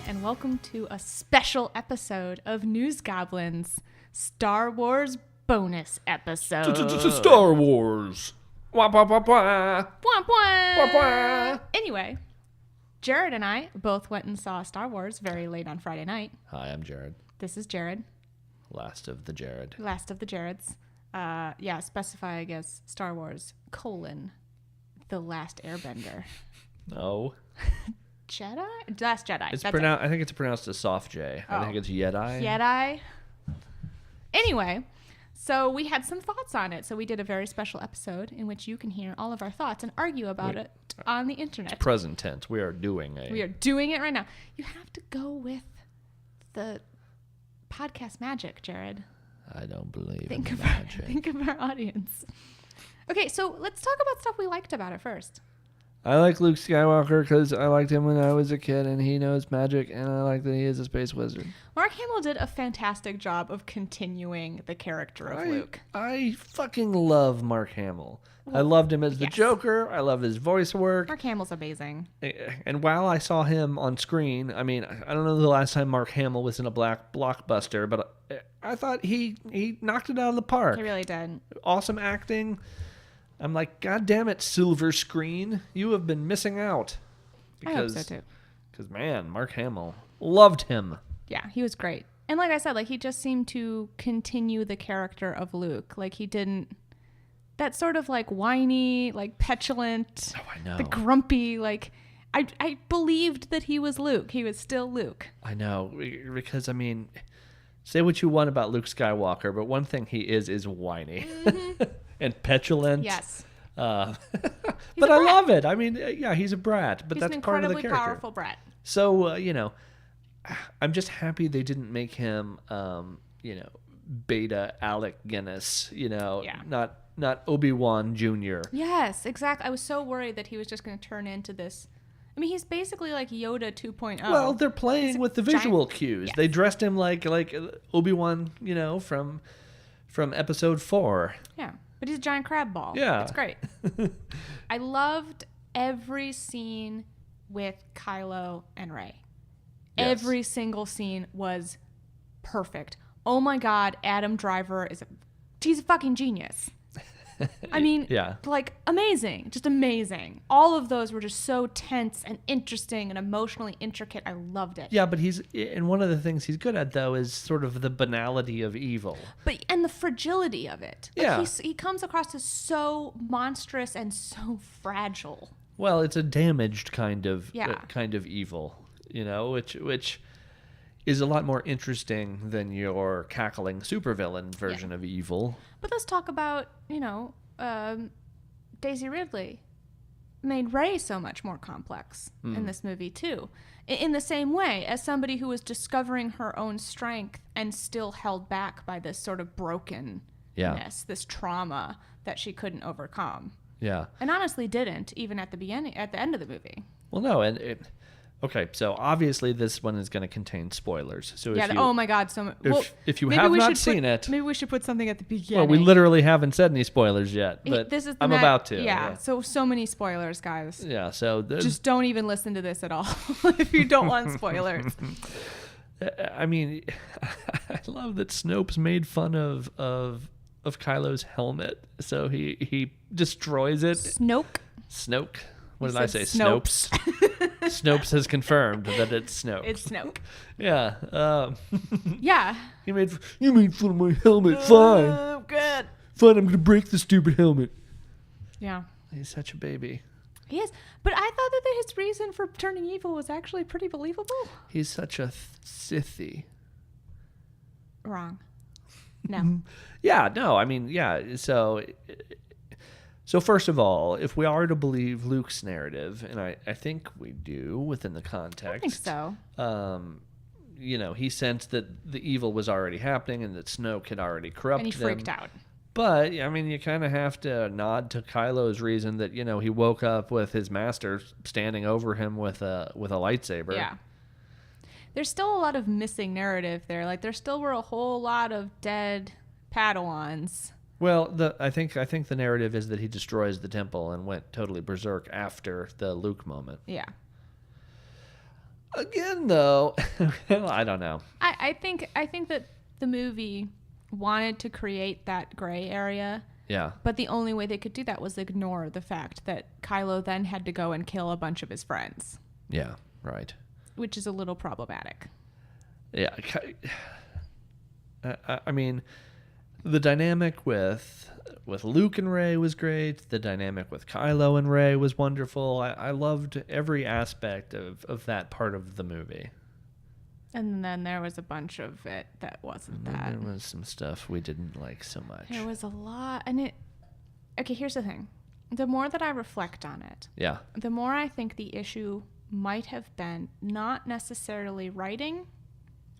and welcome to a special episode of News Goblins Star Wars bonus episode. Star Wars. Wah, wah, wah, wah. Wah, wah. Wah, wah. Anyway, Jared and I both went and saw Star Wars very late on Friday night. Hi, I'm Jared. This is Jared. Last of the Jared. Last of the Jareds. Specify, I guess, Star Wars, The Last Airbender. No. Jedi? Last Jedi. It's That's pronounced. I think it's pronounced a soft J. I think it's Jedi. Jedi. Anyway, so we had some thoughts on it. So we did a very special episode in which you can hear all of our thoughts and argue about it on the internet. Present tense. We are doing it right now. You have to go with the podcast magic, Jared. I don't believe Think in of magic. Think of our audience. Okay, so let's talk about stuff we liked about it first. I like Luke Skywalker because I liked him when I was a kid, and he knows magic, and I like that he is a space wizard. Mark Hamill did a fantastic job of continuing the character of Luke. I fucking love Mark Hamill. I loved him as the Joker. I love his voice work. Mark Hamill's amazing. And while I saw him on screen, I mean, I don't know the last time Mark Hamill was in a black blockbuster, but I thought he knocked it out of the park. He really did. Awesome acting. I'm like, God damn it, silver screen. You have been missing out. I hope so too. Because, man, Mark Hamill. Loved him. Yeah, he was great. And like I said, like he just seemed to continue the character of Luke. Like he didn't... That sort of like whiny, like petulant... Oh, I know. The grumpy, like... I believed that he was Luke. He was still Luke. I know. Because, I mean... Say what you want about Luke Skywalker, but one thing he is whiny. Mm-hmm. And petulant. Yes. But I love it. I mean, yeah, he's a brat, but that's part of the character. He's an incredibly powerful brat. So, I'm just happy they didn't make him, beta Alec Guinness, not Obi-Wan Jr. Yes, exactly. I was so worried that he was just going to turn into this. I mean, he's basically like Yoda 2.0. Well, they're playing with the visual cues. Yes. They dressed him like Obi-Wan, from episode 4. Yeah. But he's a giant crab ball. Yeah. It's great. I loved every scene with Kylo and Rey. Yes. Every single scene was perfect. Oh my God, Adam Driver he's a fucking genius. I mean, like amazing, just amazing. All of those were just so tense and interesting and emotionally intricate. I loved it. Yeah, but and one of the things he's good at though is sort of the banality of evil. And the fragility of it. Yeah. Like he comes across as so monstrous and so fragile. Well, it's a damaged kind of evil, which is a lot more interesting than your cackling supervillain version of evil. But let's talk about, Daisy Ridley made Rey so much more complex in this movie, too. In the same way, as somebody who was discovering her own strength and still held back by this sort of brokenness, this trauma that she couldn't overcome. Yeah. And honestly didn't, even at the end of the movie. Well, no, okay, so obviously this one is going to contain spoilers. So oh my God, if you have not seen it, maybe we should put something at the beginning. Well, we literally haven't said any spoilers yet, but I'm about to. Yeah, so many spoilers, guys. Yeah, so just don't even listen to this at all if you don't want spoilers. I mean, I love that Snope's made fun of Kylo's helmet, so he destroys it. Snoke. What did I say? Snopes. Snopes has confirmed that it's Snoke. It's Snoke. Yeah. Yeah. You made fun of my helmet. Fine. Oh, good. Fine. I'm gonna break the stupid helmet. Yeah. He's such a baby. He is. But I thought that his reason for turning evil was actually pretty believable. He's such a Sithy. Wrong. No. Yeah. No. I mean, yeah. So first of all, if we are to believe Luke's narrative, and I think we do within the context. I think so. He sensed that the evil was already happening and that Snoke had already corrupted him. And he freaked out. But, I mean, you kind of have to nod to Kylo's reason that, he woke up with his master standing over him with a lightsaber. Yeah. There's still a lot of missing narrative there. Like, there still were a whole lot of dead Padawans. Well, I think the narrative is that he destroys the temple and went totally berserk after the Luke moment. Yeah. Again, though, I don't know. I think that the movie wanted to create that gray area. Yeah. But the only way they could do that was ignore the fact that Kylo then had to go and kill a bunch of his friends. Yeah, right. Which is a little problematic. Yeah. I mean, the dynamic with Luke and Rey was great. The dynamic with Kylo and Rey was wonderful. I loved every aspect of that part of the movie. And then there was a bunch of it that wasn't that. There was some stuff we didn't like so much. There was a lot. Okay, here's the thing. The more that I reflect on it, yeah, the more I think the issue might have been not necessarily writing,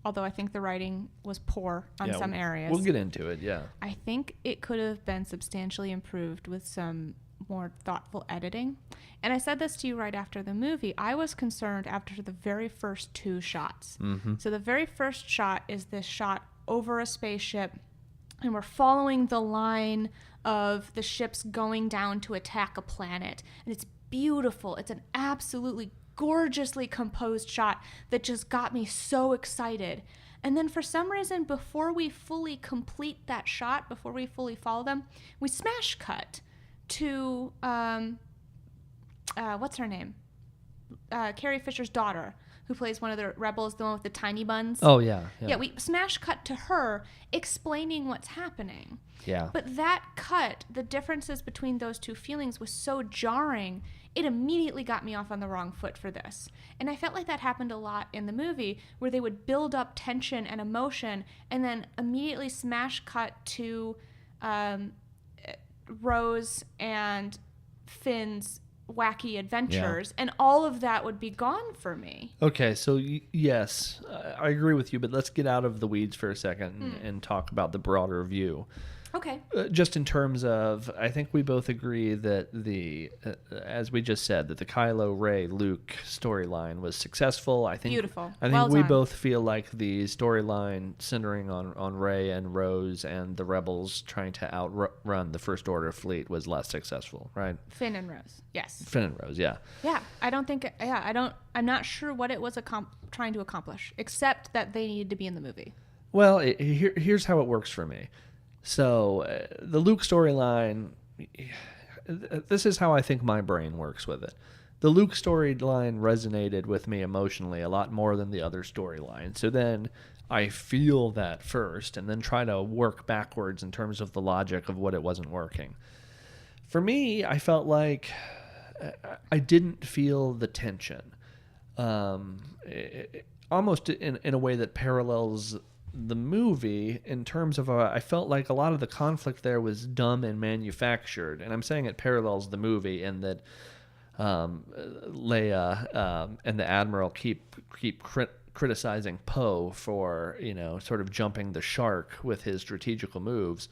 although I think the writing was poor on some areas. We'll get into it, yeah. I think it could have been substantially improved with some more thoughtful editing. And I said this to you right after the movie. I was concerned after the very first two shots. Mm-hmm. So the very first shot is this shot over a spaceship, and we're following the line of the ships going down to attack a planet. And it's beautiful. It's an absolutely gorgeously composed shot that just got me so excited. And then for some reason, before we fully complete that shot, before we fully follow them, we smash cut to what's her name? Carrie Fisher's daughter, who plays one of the rebels, the one with the tiny buns. Oh, yeah. Yeah, we smash cut to her explaining what's happening. Yeah. But that cut, the differences between those two feelings was so jarring, it immediately got me off on the wrong foot for this. And I felt like that happened a lot in the movie, where they would build up tension and emotion and then immediately smash cut to Rose and Finn's wacky adventures, and all of that would be gone for me. Okay, so yes, I agree with you, but let's get out of the weeds for a second and talk about the broader view. Okay. Just in terms of, I think we both agree that as we just said, that the Kylo Rey Luke storyline was successful. I think beautiful. I think well we done. both feel like the storyline centering on Rey and Rose and the rebels trying to outrun the First Order fleet was less successful, right? Finn and Rose. Yes. Finn and Rose, yeah. Yeah, I don't think. Yeah, I'm not sure what it was trying to accomplish, except that they needed to be in the movie. Well, here's how it works for me. So the Luke storyline, this is how I think my brain works with it. The Luke storyline resonated with me emotionally a lot more than the other storylines. So then I feel that first and then try to work backwards in terms of the logic of what it wasn't working. For me, I felt like I didn't feel the tension. Almost in a way that parallels the movie in terms of I felt like a lot of the conflict there was dumb and manufactured, and I'm saying it parallels the movie in that Leia and the Admiral keep criticizing Poe for sort of jumping the shark with his strategical moves.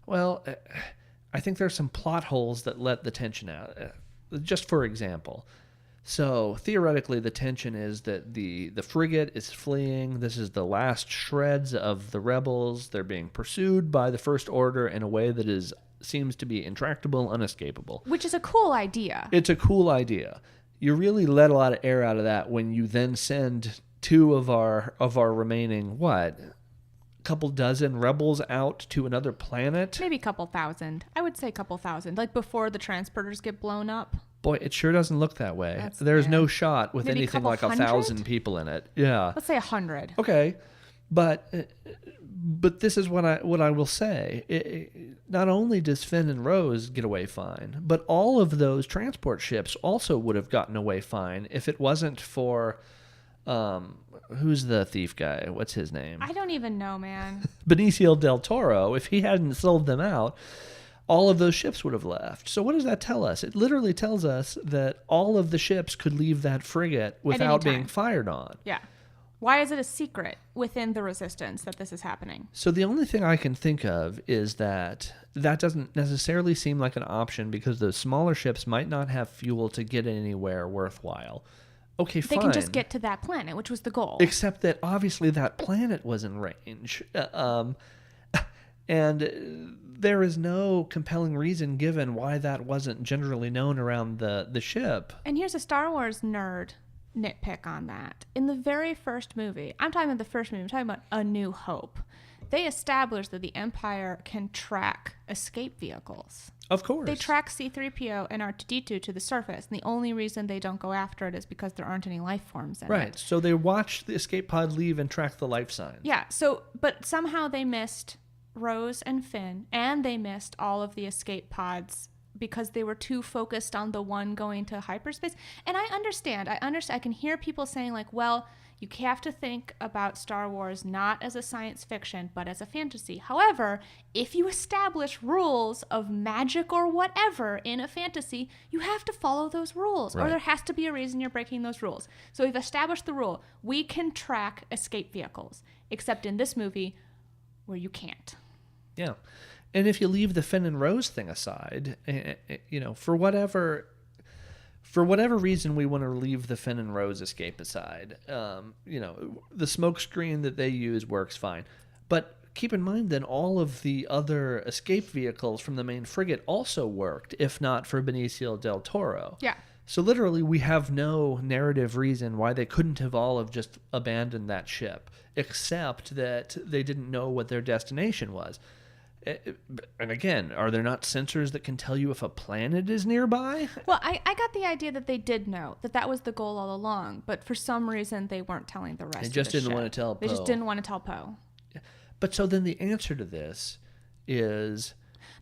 Well, I think there's some plot holes that let the tension out. Just for example. So theoretically, the tension is that the frigate is fleeing. This is the last shreds of the rebels. They're being pursued by the First Order in a way that seems to be intractable, unescapable. Which is a cool idea. It's a cool idea. You really let a lot of air out of that when you then send two of our remaining couple dozen rebels out to another planet. Maybe a couple thousand. I would say a couple thousand, like before the transporters get blown up. Boy, it sure doesn't look that way. There's no shot with Maybe anything like 1,000 people in it. Yeah. Let's say 100. Okay, but this is what I will say. Not only does Finn and Rose get away fine, but all of those transport ships also would have gotten away fine if it wasn't for who's the thief guy? What's his name? I don't even know, man. Benicio del Toro. If he hadn't sold them out, all of those ships would have left. So what does that tell us? It literally tells us that all of the ships could leave that frigate without being fired on. Yeah. Why is it a secret within the Resistance that this is happening? So the only thing I can think of is that doesn't necessarily seem like an option because those smaller ships might not have fuel to get anywhere worthwhile. Okay, fine. They can just get to that planet, which was the goal. Except that obviously that planet was in range. And there is no compelling reason given why that wasn't generally known around the ship. And here's a Star Wars nerd. nitpick on that. In the very first movie, I'm talking about the first movie, I'm talking about A New Hope. They established that the Empire can track escape vehicles. Of course. They track C-3PO and R2-D2 to the surface, and the only reason they don't go after it is because there aren't any life forms in it. Right. So they watch the escape pod leave and track the life signs. Yeah. So, but somehow they missed Rose and Finn, and they missed all of the escape pods because they were too focused on the one going to hyperspace. And I understand. I can hear people saying like, well, you have to think about Star Wars not as a science fiction, but as a fantasy. However, if you establish rules of magic or whatever in a fantasy, you have to follow those rules, or there has to be a reason you're breaking those rules. So we've established the rule. We can track escape vehicles, except in this movie where you can't. Yeah. And if you leave the Finn and Rose thing aside, for whatever reason we want to leave the Finn and Rose escape aside, the smoke screen that they use works fine. But keep in mind then all of the other escape vehicles from the main frigate also worked, if not for Benicio del Toro. Yeah. So literally we have no narrative reason why they couldn't have all have just abandoned that ship, except that they didn't know what their destination was. And again, are there not sensors that can tell you if a planet is nearby? Well, I got the idea that they did know that was the goal all along, but for some reason they weren't telling the rest. They just didn't want to tell Poe. They just didn't want to tell Poe. But so then the answer to this is...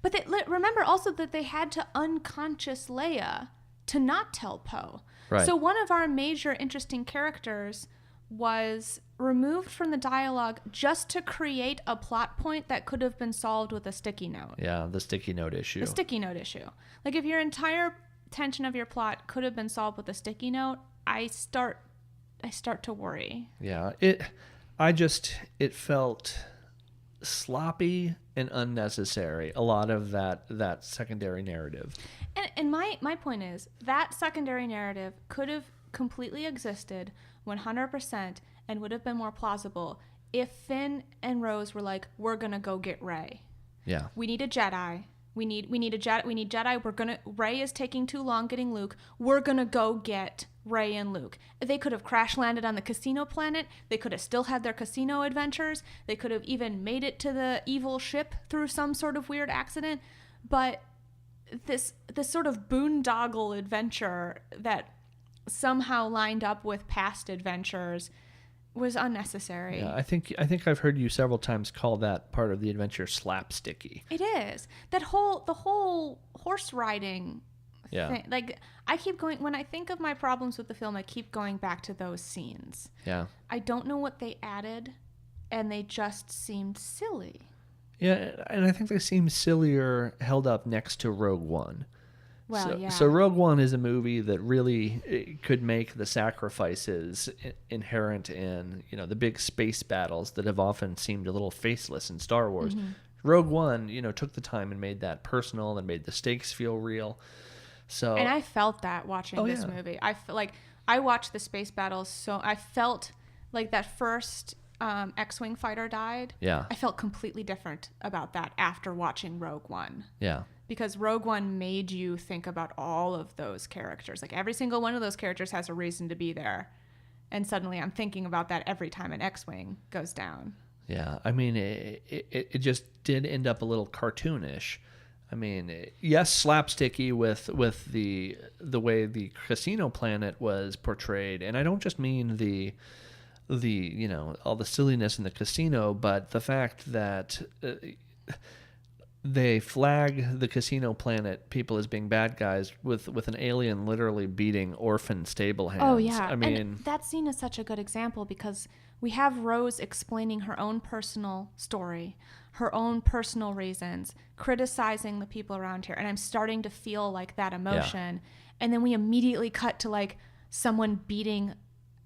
But remember also that they had to unconscious Leia to not tell Poe. Right. So one of our major interesting characters was removed from the dialogue just to create a plot point that could have been solved with a sticky note. Yeah, the sticky note issue. The sticky note issue. Like if your entire tension of your plot could have been solved with a sticky note, I start to worry. Yeah, it felt sloppy and unnecessary, a lot of that secondary narrative. And my point is that secondary narrative could have completely existed 100% and would have been more plausible if Finn and Rose were like, we're gonna go get Rey. Yeah. We need a Jedi. We need Jedi. Rey is taking too long getting Luke. We're gonna go get Rey and Luke. They could have crash landed on the casino planet. They could have still had their casino adventures. They could have even made it to the evil ship through some sort of weird accident. But this sort of boondoggle adventure that somehow lined up with past adventures was unnecessary. Yeah, I think I've heard you several times call that part of the adventure slapsticky. It is. The whole horse riding thing. Like I keep going, when I think of my problems with the film, I keep going back to those scenes. Yeah. I don't know what they added, and they just seemed silly. Yeah, and I think they seem sillier held up next to Rogue One. Well, So Rogue One is a movie that really could make the sacrifices inherent in, the big space battles that have often seemed a little faceless in Star Wars. Mm-hmm. Rogue One, took the time and made that personal and made the stakes feel real. So, and I felt that watching this movie. I feel like I watched the space battles, so I felt like that first X-Wing fighter died. Yeah. I felt completely different about that after watching Rogue One. Yeah. Because Rogue One made you think about all of those characters. Like every single one of those characters has a reason to be there. And suddenly I'm thinking about that every time an X-Wing goes down. Yeah, I mean, it just did end up a little cartoonish. I mean, yes, slapsticky with the way the casino planet was portrayed. And I don't just mean the all the silliness in the casino, but the fact that... they flag the casino planet people as being bad guys with an alien literally beating orphan stable hands. Oh, yeah. I mean, and that scene is such a good example because we have Rose explaining her own personal story, her own personal reasons, criticizing the people around here. And I'm starting to feel like that emotion. Yeah. And then we immediately cut to like someone beating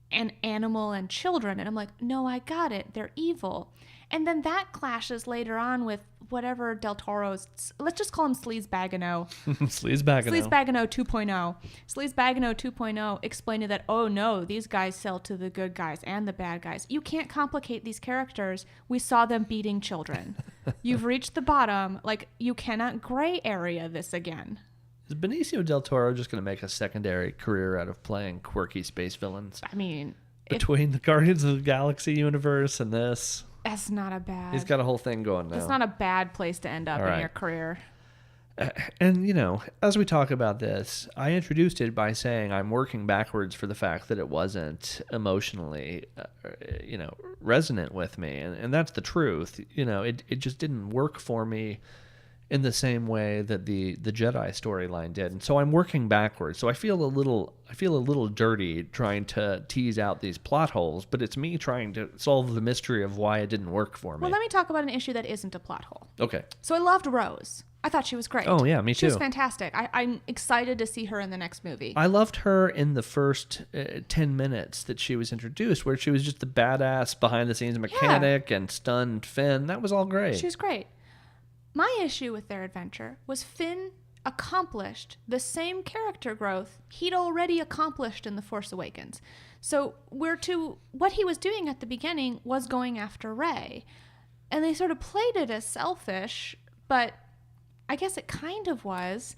an animal and children. And I'm like, no, I got it. They're evil. And then that clashes later on with whatever Del Toro's, let's just call him Sleazebagano. Sleazebagano 2.0. Sleazebagano 2.0 explained that, oh no, these guys sell to the good guys and the bad guys. You can't complicate these characters. We saw them beating children. You've reached the bottom. Like, you cannot gray area this again. Is Benicio del Toro just going to make a secondary career out of playing quirky space villains? I mean, between the Guardians of the Galaxy universe and this, that's not a bad. He's got a whole thing going now. That's not a bad place to end up in your career. And, you know, as we talk about this, I introduced it by saying I'm working backwards for the fact that it wasn't emotionally, resonant with me. And that's the truth. You know, it just didn't work for me in the same way that the Jedi storyline did. And so I'm working backwards. So I feel a little dirty trying to tease out these plot holes, but it's me trying to solve the mystery of why it didn't work for me. Well, let me talk about an issue that isn't a plot hole. Okay. So I loved Rose. I thought she was great. Oh, yeah, me too. She was fantastic. I'm excited to see her in the next movie. I loved her in the first 10 minutes that she was introduced, where she was just the badass behind-the-scenes mechanic and stunned Finn. That was all great. She was great. My issue with their adventure was Finn accomplished the same character growth he'd already accomplished in The Force Awakens. So what he was doing at the beginning was going after Rey. And they sort of played it as selfish, but I guess it kind of was.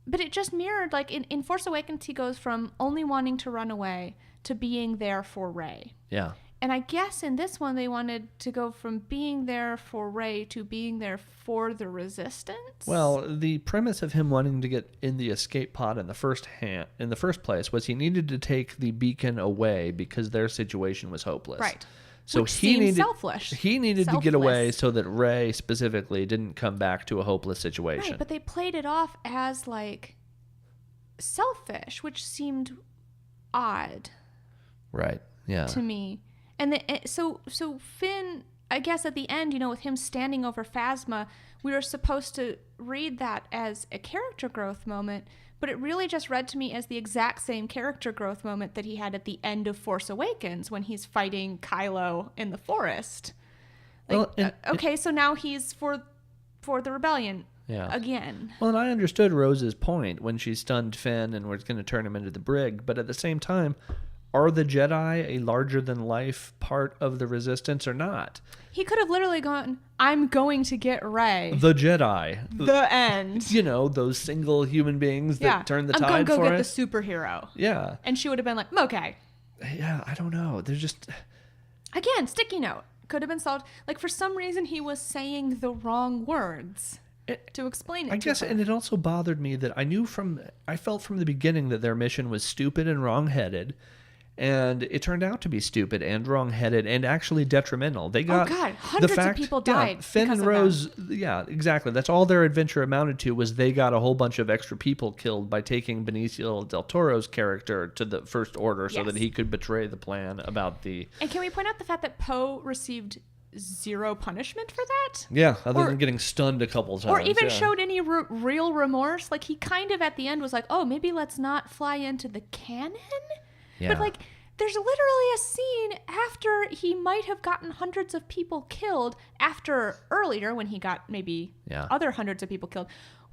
But it just mirrored, like, in Force Awakens, he goes from only wanting to run away to being there for Rey. Yeah. And I guess in this one, they wanted to go from being there for Rey to being there for the Resistance. Well, the premise of him wanting to get in the escape pod in the first place was he needed to take the beacon away because their situation was hopeless. Right. So Which he needed selfish. He needed to get away so that Rey specifically didn't come back to a hopeless situation. Right, but they played it off as like selfish, which seemed odd. Right. Yeah. To me. And so Finn, I guess at the end, with him standing over Phasma, we were supposed to read that as a character growth moment, but it really just read to me as the exact same character growth moment that he had at the end of Force Awakens when he's fighting Kylo in the forest. So now he's for the rebellion again. Well, and I understood Rose's point when she stunned Finn and was going to turn him into the brig, but at the same time, are the Jedi a larger-than-life part of the Resistance or not? He could have literally gone, I'm going to get Rey. The Jedi. The end. Those single human beings that turn the tide for us. I'm going to go get the superhero. Yeah. And she would have been like, okay. Yeah, I don't know. There's just... Again, sticky note. Could have been solved. Like, for some reason, he was saying the wrong words to explain it I guess, and it also bothered me that I felt from the beginning that their mission was stupid and wrong-headed. And it turned out to be stupid and wrong-headed and actually detrimental. They got hundreds of people died. Finn and Rose, exactly. That's all their adventure amounted to, was they got a whole bunch of extra people killed by taking Benicio del Toro's character to the First Order so that he could betray the plan about the... And can we point out the fact that Poe received zero punishment for that? Yeah, other than getting stunned a couple times. Or even showed any real remorse. Like, he kind of at the end was like, oh, maybe let's not fly into the cannon? Yeah. But, there's literally a scene after he might have gotten hundreds of people killed, after earlier when he got maybe other hundreds of people killed,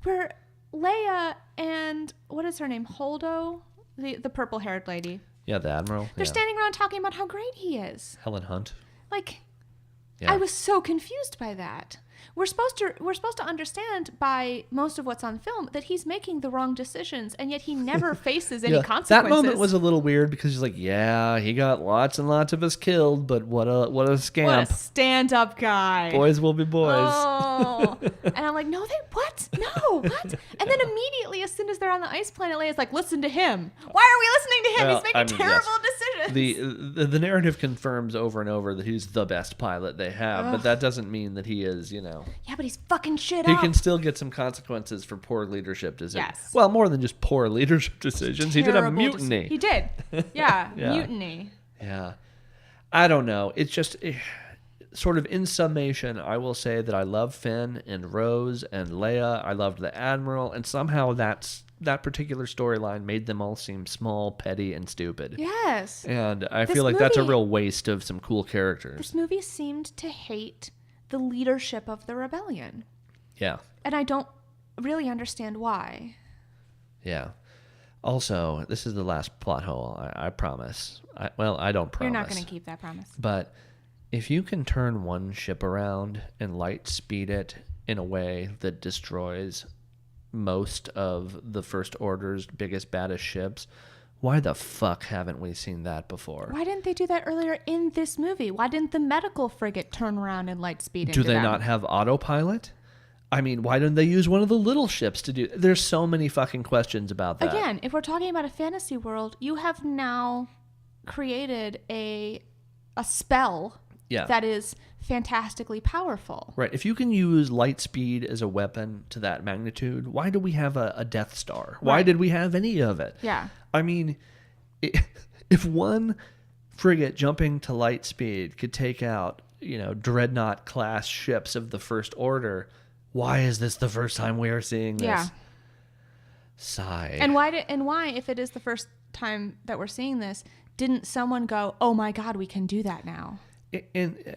where Leia and, what is her name, Holdo? The purple-haired lady. Yeah, the Admiral. They're standing around talking about how great he is. Helen Hunt. I was so confused by that. We're supposed to understand by most of what's on film that he's making the wrong decisions, and yet he never faces any consequences. That moment was a little weird because he's like, he got lots and lots of us killed, but what a scamp. What a stand-up guy. Boys will be boys. Oh. And I'm like, no, what? No, what? And then immediately, as soon as they're on the ice planet, Leia's like, listen to him. Why are we listening to him? He's making terrible decisions. The narrative confirms over and over that he's the best pilot they have, but that doesn't mean that he is, Yeah, but he's fucking shit up. He can still get some consequences for poor leadership decisions. Yes. Well, more than just poor leadership decisions. He did a mutiny. He did. Yeah, mutiny. Yeah. I don't know. It's just... sort of in summation, I will say that I love Finn and Rose and Leia. I loved the Admiral, and somehow that particular storyline made them all seem small, petty, and stupid. Yes. And I feel like that's a real waste of some cool characters. This movie seemed to hate the leadership of the rebellion. Yeah. And I don't really understand why. Yeah. Also, this is the last plot hole, I promise. I don't promise. You're not going to keep that promise. But if you can turn one ship around and light speed it in a way that destroys most of the First Order's biggest, baddest ships. Why the fuck haven't we seen that before? Why didn't they do that earlier in this movie? Why didn't the medical frigate turn around and light speed into them? Do they them? not have autopilot? I mean, why didn't they use one of the little ships to do... There's so many fucking questions about that. Again, if we're talking about a fantasy world, you have now created a spell that is fantastically powerful. Right. If you can use light speed as a weapon to that magnitude, why do we have a Death Star? Why did we have any of it? Yeah. I mean, if one frigate jumping to light speed could take out, Dreadnought class ships of the First Order, why is this the first time we are seeing this? Yeah. Sigh. And why, if it is the first time that we're seeing this, didn't someone go, "Oh my God, we can do that now"? And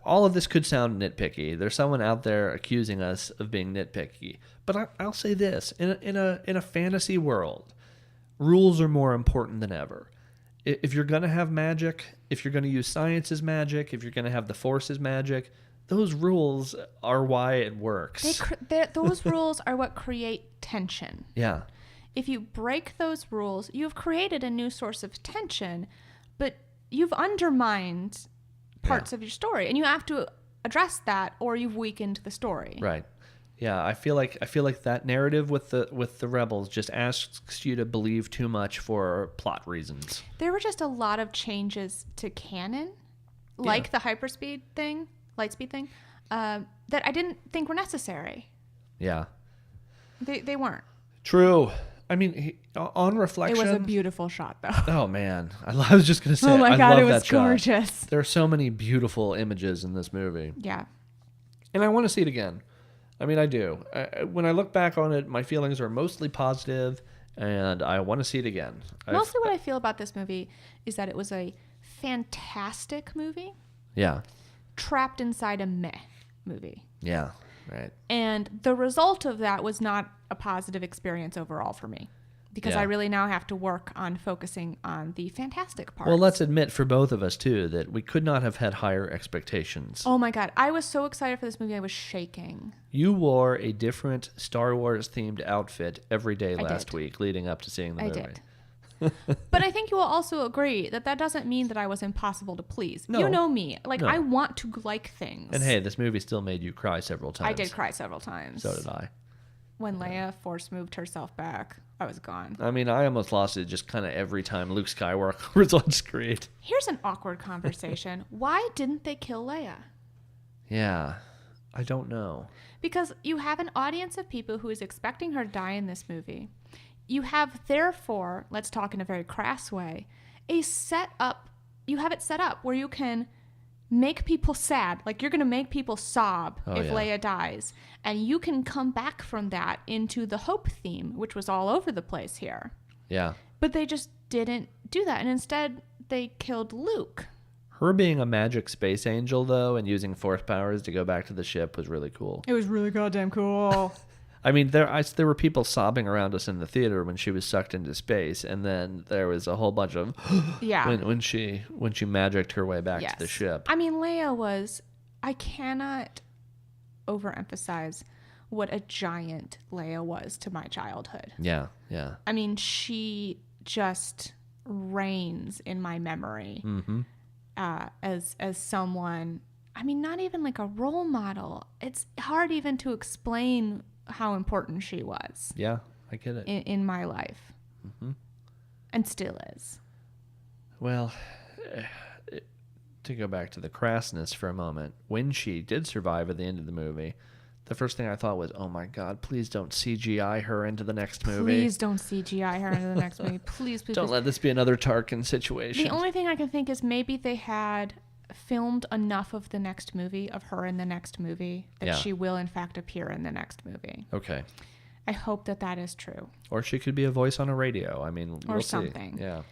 all of this could sound nitpicky. There's someone out there accusing us of being nitpicky. But I'll say this: in a fantasy world, rules are more important than ever. If you're going to have magic, if you're going to use science as magic, if you're going to have the Force as magic, those rules are why it works. Those rules are what create tension. Yeah. If you break those rules, you've created a new source of tension, but you've undermined parts of your story, and you have to address that, or you've weakened the story. Right. Yeah, I feel like that narrative with the rebels just asks you to believe too much for plot reasons. There were just a lot of changes to canon, like the hyperspeed thing, lightspeed thing, that I didn't think were necessary. Yeah. They weren't. True. I mean, on reflection... It was a beautiful shot, though. Oh, man. I was just going to say, oh, my God, love it was that gorgeous. Shot. There are so many beautiful images in this movie. Yeah. And I want to see it again. I mean, I do. When I look back on it, my feelings are mostly positive, and I want to see it again. Mostly what I feel about this movie is that it was a fantastic movie. Yeah. Trapped inside a meh movie. Yeah, right. And the result of that was not a positive experience overall for me, because I really now have to work on focusing on the fantastic parts. Well, let's admit for both of us, too, that we could not have had higher expectations. Oh, my God. I was so excited for this movie. I was shaking. You wore a different Star Wars-themed outfit every day last week leading up to seeing the movie. I did. But I think you will also agree that doesn't mean that I was impossible to please. No. You know me. I want to like things. And hey, this movie still made you cry several times. I did cry several times. So did I. When Leia force moved herself back, I was gone. I mean, I almost lost it just kind of every time Luke Skywalker was on screen. Here's an awkward conversation. Why didn't they kill Leia? Yeah, I don't know. Because you have an audience of people who is expecting her to die in this movie. You have, therefore, let's talk in a very crass way, you have it set up where you can make people sad. Like, you're going to make people sob if Leia dies. And you can come back from that into the hope theme, which was all over the place here. Yeah. But they just didn't do that. And instead, they killed Luke. Her being a magic space angel, though, and using force powers to go back to the ship was really cool. It was really goddamn cool. I mean, there were people sobbing around us in the theater when she was sucked into space, and then there was a whole bunch of when she magicked her way back to the ship. I mean, Leia was... I cannot overemphasize what a giant Leia was to my childhood. Yeah, yeah. I mean, she just reigns in my memory as someone... I mean, not even like a role model. It's hard even to explain how important she was. Yeah, I get it. In my life. Mm-hmm. And still is. Well, to go back to the crassness for a moment, when she did survive at the end of the movie, the first thing I thought was, oh my God, please don't CGI her into the next movie. Please don't CGI her into the next movie. Please, please, don't let this be another Tarkin situation. The only thing I can think is maybe they had filmed enough of the next movie, of her in the next movie, that she will in fact appear in the next movie. Okay. I hope that is true. Or she could be a voice on a radio. I mean, we'll something. See. Yeah.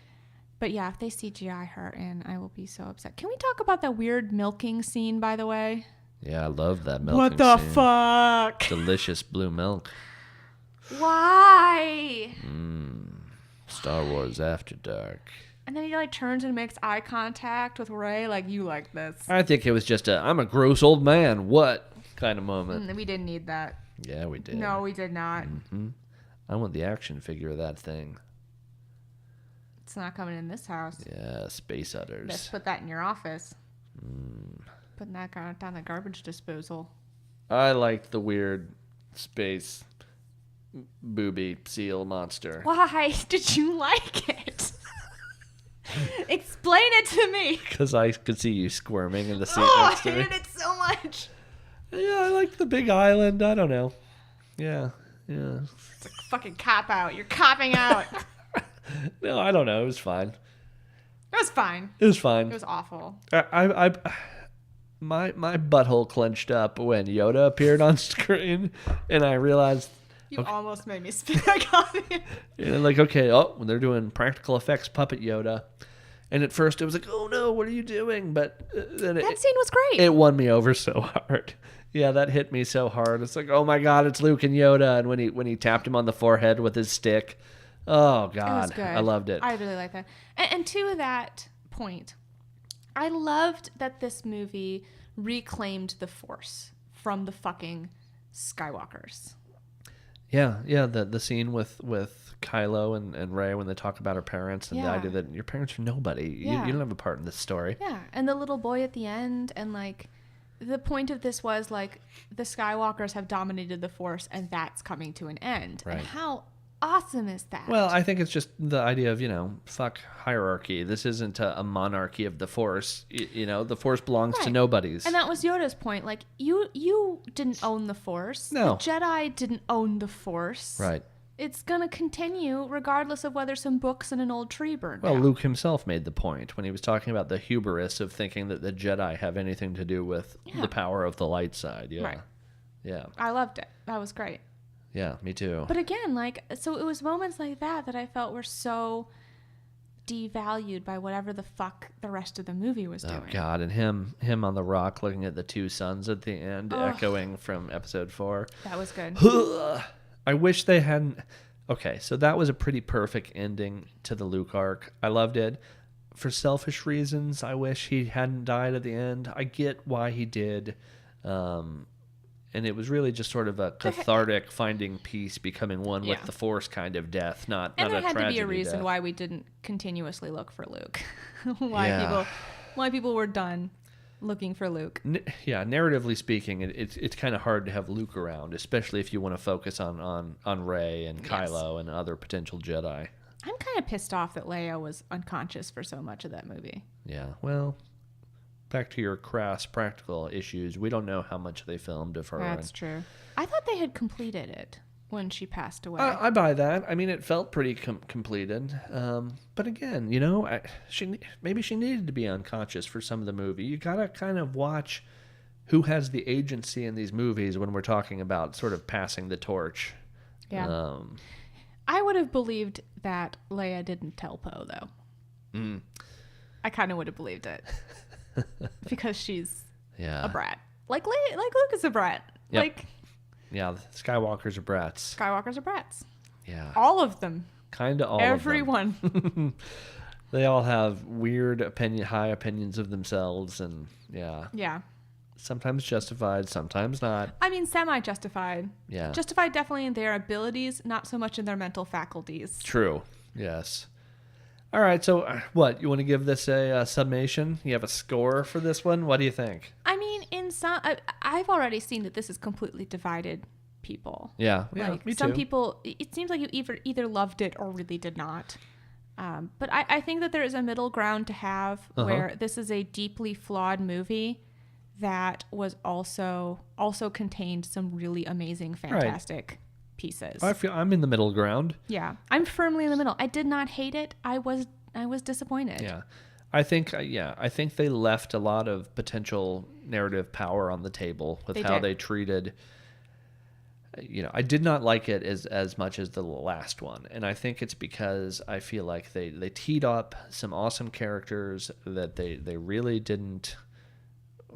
But yeah, if they CGI her in, I will be so upset. Can we talk about that weird milking scene, by the way? Yeah, I love that milking scene. What the scene. fuck? Delicious blue milk. Why? Star Wars After Dark. And then he like turns and makes eye contact with Rey, like, you like this. I think it was just I'm a gross old man, what kind of moment. We didn't need that. Yeah, we did. No, we did not. Mm-hmm. I want the action figure of that thing. It's not coming in this house. Yeah, space udders. Let's put that in your office. Putting that down the garbage disposal. I liked the weird space booby seal monster. Why did you like it? Explain it to me. Because I could see you squirming in the seat next to me. I hated it so much. Yeah, I like the big island. I don't know. Yeah. It's a fucking cop out. You're copping out. No, I don't know. It was fine. It was fine. It was fine. It was awful. My butthole clenched up when Yoda appeared on screen, and I realized you almost made me spit my coffee. And like, okay, when they're doing practical effects puppet Yoda, and at first it was like, oh no, what are you doing? But then that scene was great. It won me over so hard. Yeah, that hit me so hard. It's like, oh my god, it's Luke and Yoda, and when he tapped him on the forehead with his stick, oh god, it was good. I loved it. I really like that. And to that point, I loved that this movie reclaimed the Force from the fucking Skywalkers. Yeah, the scene with Kylo and Rey when they talk about her parents and the idea that your parents are nobody. You don't have a part in this story. Yeah, and the little boy at the end, and like the point of this was like the Skywalkers have dominated the Force and that's coming to an end. Right. And how awesome is that? Well, I think it's just the idea of, fuck hierarchy. This isn't a monarchy of the Force. The Force belongs to nobodies. And that was Yoda's point. Like, you didn't own the Force. No. The Jedi didn't own the Force. Right. It's going to continue regardless of whether some books and an old tree burned down. Well, Luke himself made the point when he was talking about the hubris of thinking that the Jedi have anything to do with the power of the light side. Yeah. Right. Yeah. I loved it. That was great. Yeah, me too. But again, so it was moments like that I felt were so devalued by whatever the fuck the rest of the movie was doing. Oh God, and him on the rock looking at the two suns at the end, echoing from episode 4. That was good. I wish they hadn't. Okay, so that was a pretty perfect ending to the Luke arc. I loved it. For selfish reasons, I wish he hadn't died at the end. I get why he did. And it was really just sort of a cathartic finding peace, becoming one with the Force kind of death, not a tragedy. And there had to be a reason why we didn't continuously look for Luke. why people were done looking for Luke. Narratively speaking, it's kind of hard to have Luke around, especially if you want to focus on Rey and Kylo and other potential Jedi. I'm kind of pissed off that Leia was unconscious for so much of that movie. Yeah, well, back to your crass practical issues, we don't know how much they filmed of her. That's true. I thought they had completed it when she passed away. I buy that. I mean, it felt pretty completed. But again, maybe she needed to be unconscious for some of the movie. You gotta kind of watch who has the agency in these movies when we're talking about sort of passing the torch. Yeah. I would have believed that Leia didn't tell Poe, though. I kind of would have believed it. Because she's a brat. Like Luke is a brat. Yep. Yeah, the Skywalkers are brats. Skywalkers are brats. Yeah. All of them. Kind of all Everyone. of them. They all have weird high opinions of themselves, and Yeah. Sometimes justified, sometimes not. I mean, semi-justified. Yeah. Justified definitely in their abilities, not so much in their mental faculties. True. Yes. All right, so what? You want to give this a summation? You have a score for this one? What do you think? I mean, I've already seen that this is completely divided people. Yeah, me too. Some people, it seems like you either loved it or really did not. But I think that there is a middle ground to have where this is a deeply flawed movie that was also contained some really amazing, fantastic pieces. I feel I'm in the middle ground. Yeah, I'm firmly in the middle. I did not hate it. I was disappointed. Yeah, I think they left a lot of potential narrative power on the table with how they treated. I did not like it as much as the last one, and I think it's because I feel like they teed up some awesome characters that they really didn't.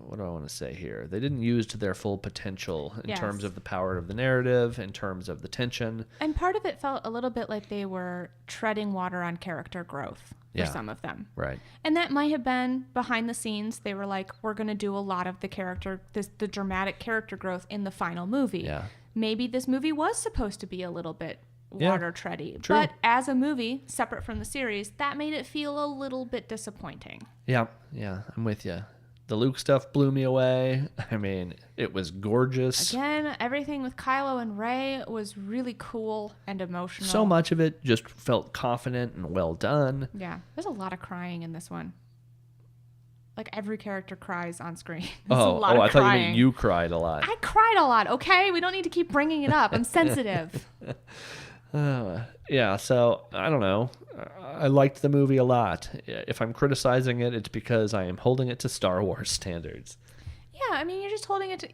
What do I want to say here? They didn't use to their full potential in terms of the power of the narrative, in terms of the tension. And part of it felt a little bit like they were treading water on character growth for some of them. Right. And that might have been behind the scenes. They were like, we're going to do a lot of the dramatic character growth in the final movie. Yeah. maybe this movie was supposed to be a little bit water tready. True. But as a movie, separate from the series, that made it feel a little bit disappointing. Yeah, I'm with you. The Luke stuff blew me away. I mean, it was gorgeous. Again, everything with Kylo and Rey was really cool and emotional. So much of it just felt confident and well done. Yeah, there's a lot of crying in this one. Like every character cries on screen. I thought you meant you cried a lot. I cried a lot, okay? We don't need to keep bringing it up. I'm sensitive. Yeah, so I don't know. I liked the movie a lot. If I'm criticizing it, it's because I am holding it to Star Wars standards. Yeah, I mean,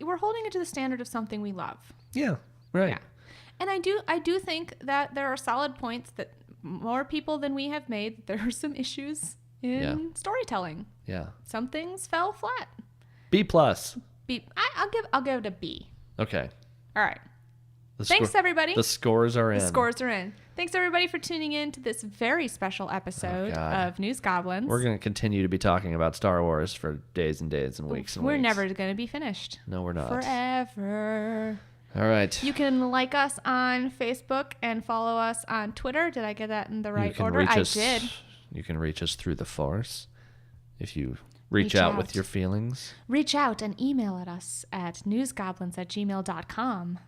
we're holding it to the standard of something we love. Yeah, right. Yeah. And I do think that there are solid points that more people than we have made, there are some issues in storytelling. Yeah. Some things fell flat. B+. I'll give it a B. Okay. All right. Thanks, everybody. The scores are in. Thanks, everybody, for tuning in to this very special episode of News Goblins. We're going to continue to be talking about Star Wars for days and days and weeks and weeks. We're never going to be finished. No, we're not. Forever. All right. You can like us on Facebook and follow us on Twitter. Did I get that in the right order? I did. You can reach us through the Force if you reach out with your feelings. Reach out and email at us at newsgoblins@gmail.com.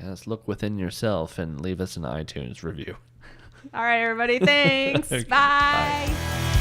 Yes, look within yourself and leave us an iTunes review. All right, everybody. Thanks. Okay, Bye. Bye.